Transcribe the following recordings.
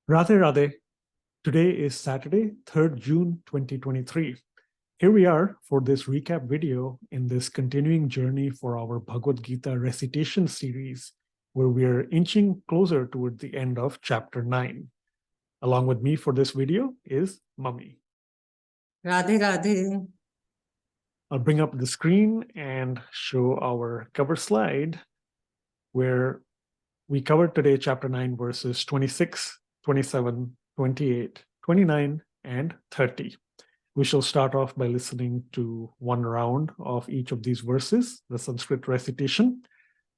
Radhe Radhe. Today is Saturday, 3rd June 2023. Here we are for this recap video in this continuing journey for our Bhagavad Gita Recitation series, where we are inching closer toward the end of chapter 9. Along with me for this video is Mummy. Radhe Radhe. I'll bring up the screen and show our cover slide, where we covered today chapter 9 verses 26, 27, 28, 29, and 30. We shall start off by listening to one round of each of these verses, the Sanskrit recitation,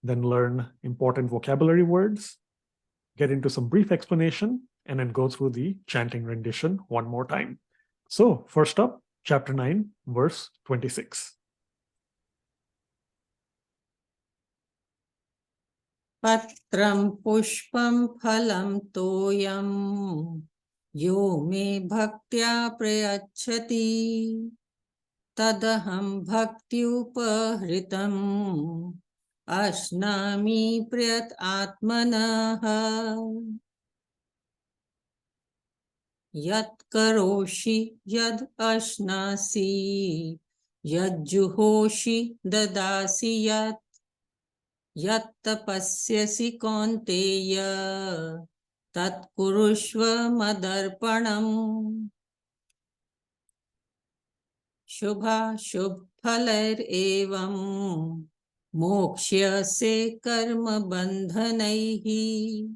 then learn important vocabulary words, get into some brief explanation, and then go through the chanting rendition one more time. So first up, chapter 9, verse 26. Patram pushpam phalam toyam yo me bhaktya prayachati tadaham bhakti upahritam ashnami prayat atmanaha yat karoshi yad ashnasi yad juhoshi dadasi yat Yat tapasyasi kaunteya tat kurushva madarpanam shubha shubhalair evam mokshya karma bandhanaihi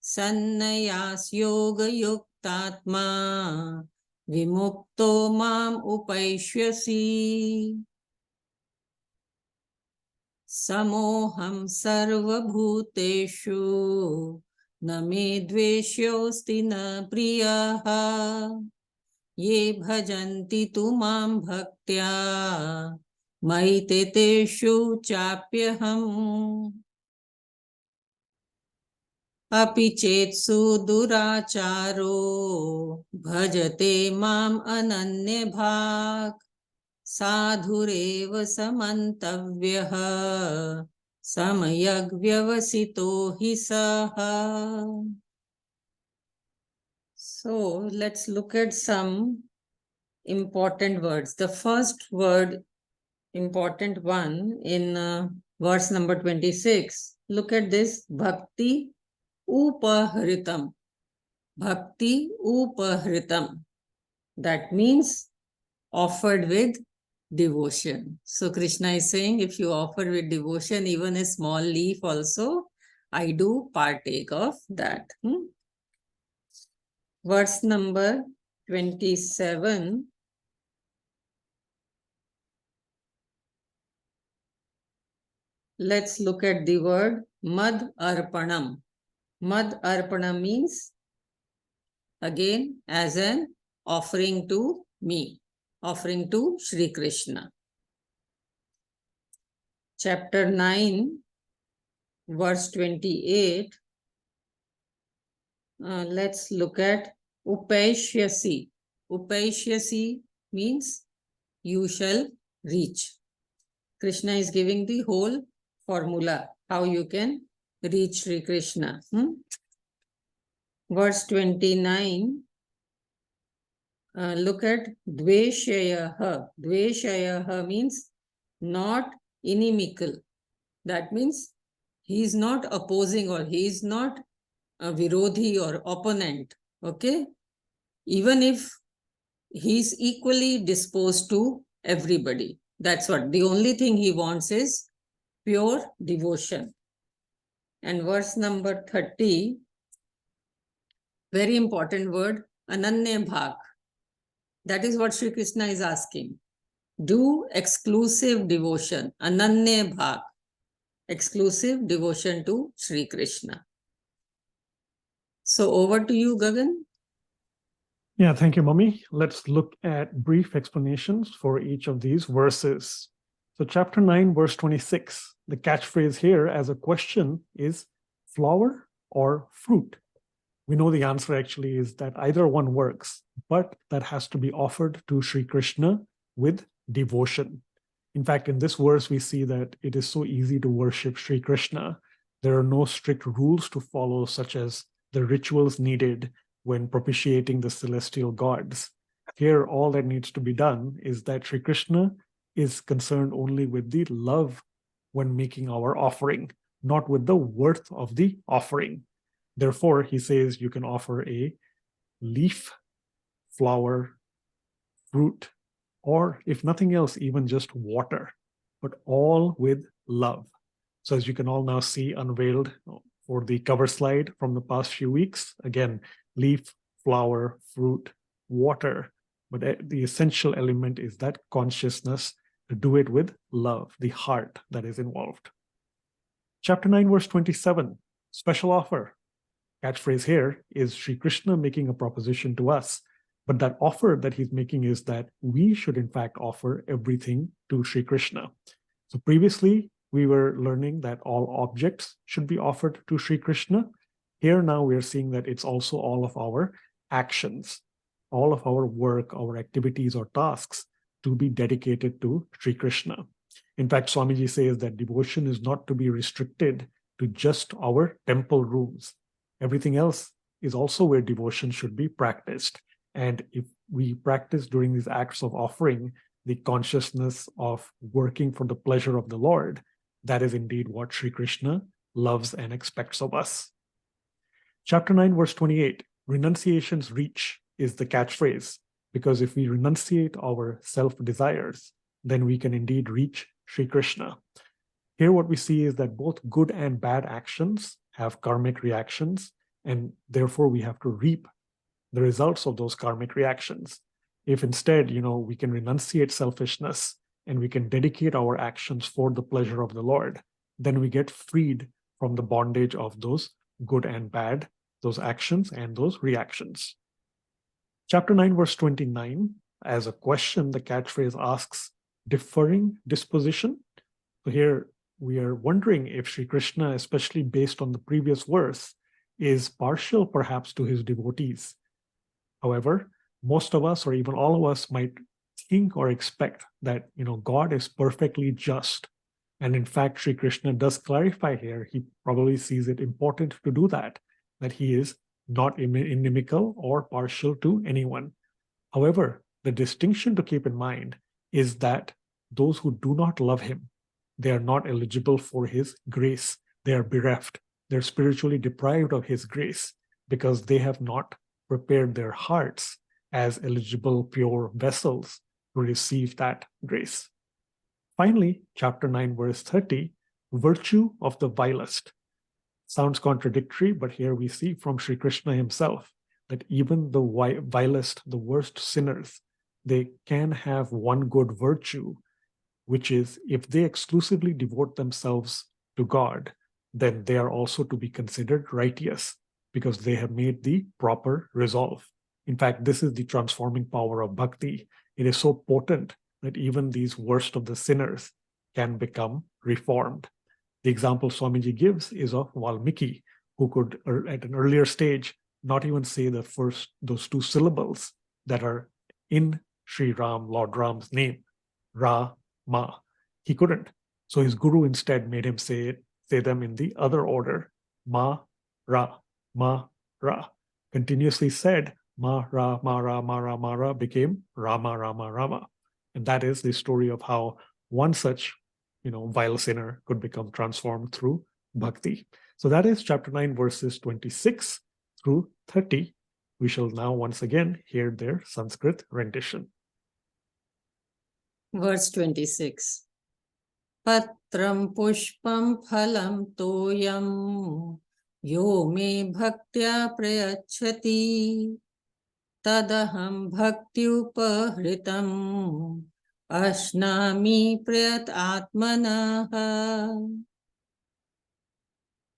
sannayas yoga yuktatma vimukto mam upaishyasi Samoham sarvabhuteshu na me dveshyosti na priyaha ye bhajanti tumam bhaktya maiteteshu chapyaham api chetsu duracharo bhajate mam ananya bhak Sadhurev samantavyah samayag vyavasito hi saha. So let's look at some important words. The first word, important one in verse number 26. Look at this, bhakti upahritam. Bhakti upahritam. That means offered with devotion. So Krishna is saying, if you offer with devotion, even a small leaf also, I do partake of that. Verse number 27. Let's look at the word mad arpanam. Mad arpanam means, again, as an offering to me. Offering to Sri Krishna. Chapter 9, verse 28. Let's look at Upaishyasi. Upaishyasi means you shall reach. Krishna is giving the whole formula, how you can reach Sri Krishna. Verse 29. Look at dveshayaha. Dveshayaha means not inimical. That means he is not opposing or he is not a virodhi or opponent. Okay? Even if he is equally disposed to everybody. That's what. The only thing he wants is pure devotion. And verse number 30, very important word, ananya bhak. That is what Sri Krishna is asking. Do exclusive devotion, ananya bhak, exclusive devotion to Sri Krishna. So over to you, Gagan. Yeah, thank you, Mummy. Let's look at brief explanations for each of these verses. So chapter 9, verse 26, the catchphrase here as a question is flower or fruit. We know the answer actually is that either one works, but that has to be offered to Sri Krishna with devotion. In fact, in this verse, we see that it is so easy to worship Sri Krishna. There are no strict rules to follow, such as the rituals needed when propitiating the celestial gods. Here, all that needs to be done is that Sri Krishna is concerned only with the love when making our offering, not with the worth of the offering. Therefore, he says you can offer a leaf, flower, fruit, or if nothing else, even just water, but all with love. So as you can all now see unveiled for the cover slide from the past few weeks, again, leaf, flower, fruit, water, but the essential element is that consciousness to do it with love, the heart that is involved. Chapter 9, verse 27, special offer. Catchphrase here is Sri Krishna making a proposition to us, but that offer that he's making is that we should in fact offer everything to Sri Krishna. So previously, we were learning that all objects should be offered to Sri Krishna. Here now we're seeing that it's also all of our actions, all of our work, our activities or tasks to be dedicated to Sri Krishna. In fact, Swamiji says that devotion is not to be restricted to just our temple rooms. Everything else is also where devotion should be practiced. And if we practice during these acts of offering the consciousness of working for the pleasure of the Lord, that is indeed what Sri Krishna loves and expects of us. Chapter 9, verse 28, renunciation's reach is the catchphrase, because if we renunciate our self-desires, then we can indeed reach Sri Krishna. Here what we see is that both good and bad actions have karmic reactions, and therefore we have to reap the results of those karmic reactions. If instead, we can renunciate selfishness and we can dedicate our actions for the pleasure of the Lord, then we get freed from the bondage of those good and bad, those actions and those reactions. Chapter 9, verse 29, as a question, the catchphrase asks, differing disposition. So here we are wondering if Sri Krishna, especially based on the previous verse, is partial perhaps to his devotees. However, most of us or even all of us might think or expect that God is perfectly just. And in fact, Sri Krishna does clarify here, he probably sees it important to do that he is not inimical or partial to anyone. However, the distinction to keep in mind is that those who do not love him, they are not eligible for his grace. They are bereft. They're spiritually deprived of his grace because they have not prepared their hearts as eligible, pure vessels to receive that grace. Finally, chapter 9, verse 30, virtue of the vilest. Sounds contradictory, but here we see from Sri Krishna himself that even the vilest, the worst sinners, they can have one good virtue, which is if they exclusively devote themselves to God, then they are also to be considered righteous because they have made the proper resolve. In fact, this is the transforming power of bhakti. It is so potent that even these worst of the sinners can become reformed. The example Swamiji gives is of Valmiki, who could, at an earlier stage, not even say those two syllables that are in Sri Ram, Lord Ram's name, Ra, Ma. He couldn't. So his guru instead made him say them in the other order, Ma, Ra, Ma, Ra. Continuously said, Ma, Ra, Ma, Ra, Ma, Ra, Ma, Ra became Rama, Rama, Rama. And that is the story of how one such vile sinner could become transformed through bhakti. So that is chapter 9, verses 26 through 30. We shall now once again hear their Sanskrit rendition. Verse 26. Patram pushpam phalam toyam yo me bhaktya prayachati tadaham bhakti upahritam ashnami prayat atmanaha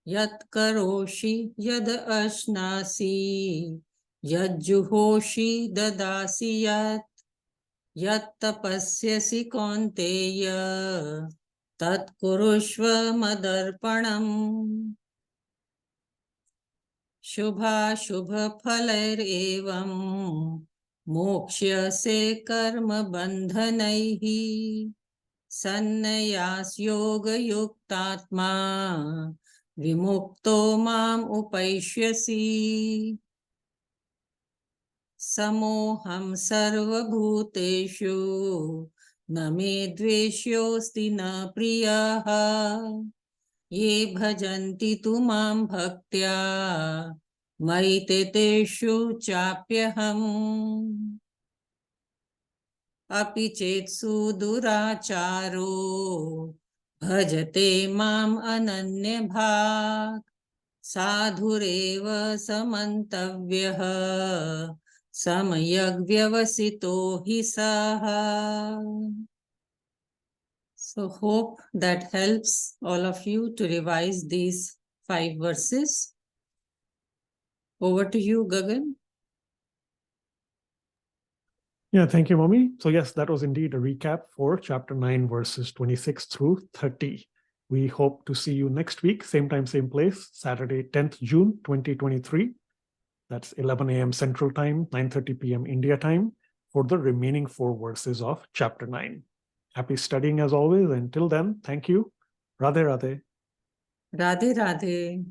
yat karoshi yad ashnasi yad juhoshi dadasi yat yat tapasyasi kaunteya tat kurushva madarpanam shubha shubha phalair evam mokshya karma bandhanaihi sannayas yoga yuktatma vimukto mam upaishyasi. samoham sarvabhuteshu na me dveshyosti na priyaha ye bhajanti tu mam bhaktya maite teshu chapyaham api chetsu duracharo bhajate mam ananya bhak sadhurev samantavyah samayag vyavasito hi saha. So hope that helps all of you to revise these 5 verses. Over to you, Gagan. Yeah, thank you, Mommy. So yes, that was indeed a recap for chapter 9, verses 26 through 30. We hope to see you next week, same time, same place, Saturday, 10th June, 2023. That's 11 a.m. Central Time, 9:30 p.m. India time, for the remaining 4 verses of chapter 9. Happy studying as always. Until then, thank you. Radhe Radhe. Radhe Radhe.